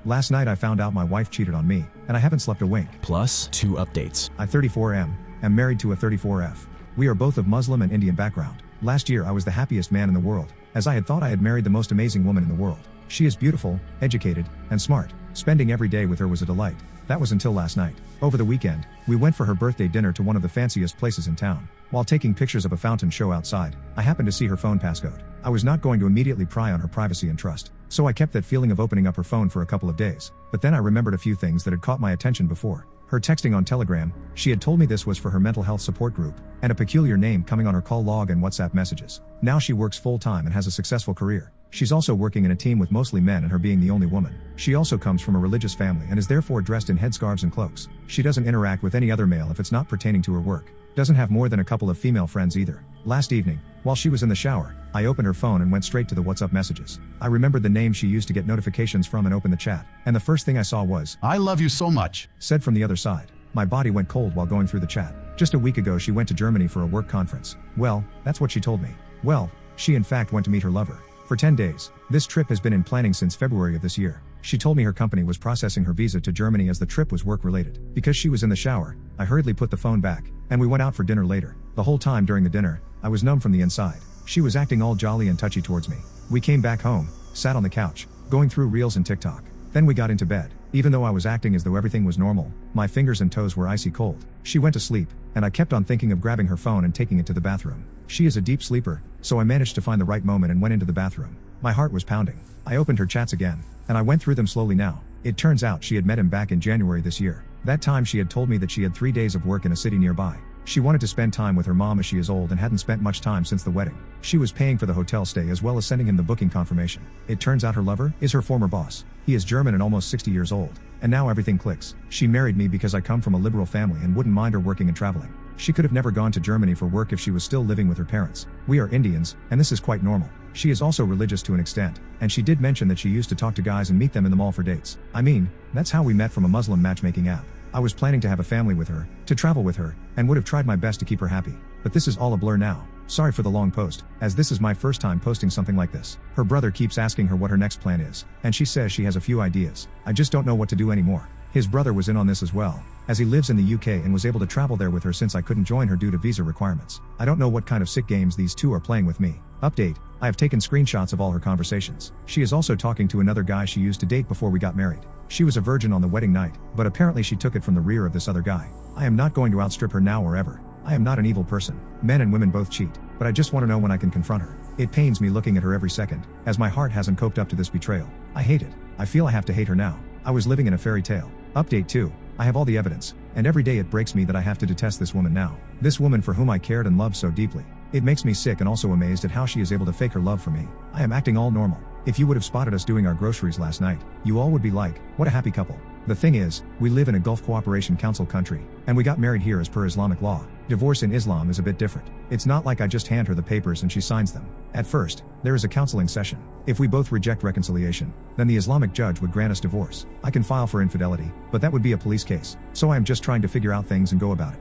Last night I found out my wife cheated on me, and I haven't slept a wink. Plus 2 updates. I, 𝗙𝗂𝗹𝗹, am married to a 𝗙𝗙𝗹𝗹. We are both of Muslim and Indian background. Last year I was the happiest man in the world, as I had thought I had married the most amazing woman in the world. She is beautiful, educated, and smart. Spending every day with her was a delight. That was until last night. Over the weekend, we went for her birthday dinner to one of the fanciest places in town. While taking pictures of a fountain show outside, I happened to see her phone passcode. I was not going to immediately pry on her privacy and trust, so I kept that feeling of opening up her phone for a couple of days. But then I remembered a few things that had caught my attention before. Her texting on Telegram, she had told me this was for her mental health support group, and a peculiar name coming on her call log and WhatsApp messages. Now she works full-time and has a successful career. She's also working in a team with mostly men and her being the only woman. She also comes from a religious family and is therefore dressed in headscarves and cloaks. She doesn't interact with any other male if it's not pertaining to her work. Doesn't have more than a couple of female friends either. Last evening, while she was in the shower, I opened her phone and went straight to the WhatsApp messages. I remembered the name she used to get notifications from and opened the chat. And the first thing I saw was, "I love you so much," said from the other side. My body went cold while going through the chat. Just a week ago she went to Germany for a work conference. Well, that's what she told me. Well, she in fact went to meet her lover. For 10 days. This trip has been in planning since February of this year. She told me her company was processing her visa to Germany as the trip was work-related. Because she was in the shower, I hurriedly put the phone back, and we went out for dinner later. The whole time during the dinner, I was numb from the inside. She was acting all jolly and touchy towards me. We came back home, sat on the couch, going through Reels and TikTok. Then we got into bed. Even though I was acting as though everything was normal, my fingers and toes were icy cold. She went to sleep, and I kept on thinking of grabbing her phone and taking it to the bathroom. She is a deep sleeper, so I managed to find the right moment and went into the bathroom. My heart was pounding. I opened her chats again, and I went through them slowly now. It turns out she had met him back in January this year. That time she had told me that she had 3 days of work in a city nearby. She wanted to spend time with her mom as she is old and hadn't spent much time since the wedding. She was paying for the hotel stay as well as sending him the booking confirmation. It turns out her lover is her former boss. He is German and almost 60 years old. And now everything clicks. She married me because I come from a liberal family and wouldn't mind her working and traveling. She could have never gone to Germany for work if she was still living with her parents. We are Indians, and this is quite normal. She is also religious to an extent, and she did mention that she used to talk to guys and meet them in the mall for dates. I mean, that's how we met from a Muslim matchmaking app. I was planning to have a family with her, to travel with her, and would have tried my best to keep her happy. But this is all a blur now. Sorry for the long post, as this is my first time posting something like this. Her brother keeps asking her what her next plan is, and she says she has a few ideas. I just don't know what to do anymore. His brother was in on this as well, as he lives in the UK and was able to travel there with her since I couldn't join her due to visa requirements. I don't know what kind of sick games these two are playing with me. Update, I have taken screenshots of all her conversations. She is also talking to another guy she used to date before we got married. She was a virgin on the wedding night, but apparently she took it from the rear of this other guy. I am not going to outstrip her now or ever. I am not an evil person. Men and women both cheat, but I just want to know when I can confront her. It pains me looking at her every second, as my heart hasn't coped up to this betrayal. I hate it. I feel I have to hate her now. I was living in a fairy tale. Update 2. I have all the evidence, and every day it breaks me that I have to detest this woman now. This woman for whom I cared and loved so deeply. It makes me sick and also amazed at how she is able to fake her love for me. I am acting all normal. If you would have spotted us doing our groceries last night, you all would be like, what a happy couple. The thing is, we live in a Gulf Cooperation Council country, and we got married here as per Islamic law. Divorce in Islam is a bit different. It's not like I just hand her the papers and she signs them. At first, there is a counseling session. If we both reject reconciliation, then the Islamic judge would grant us divorce. I can file for infidelity, but that would be a police case. So I am just trying to figure out things and go about it.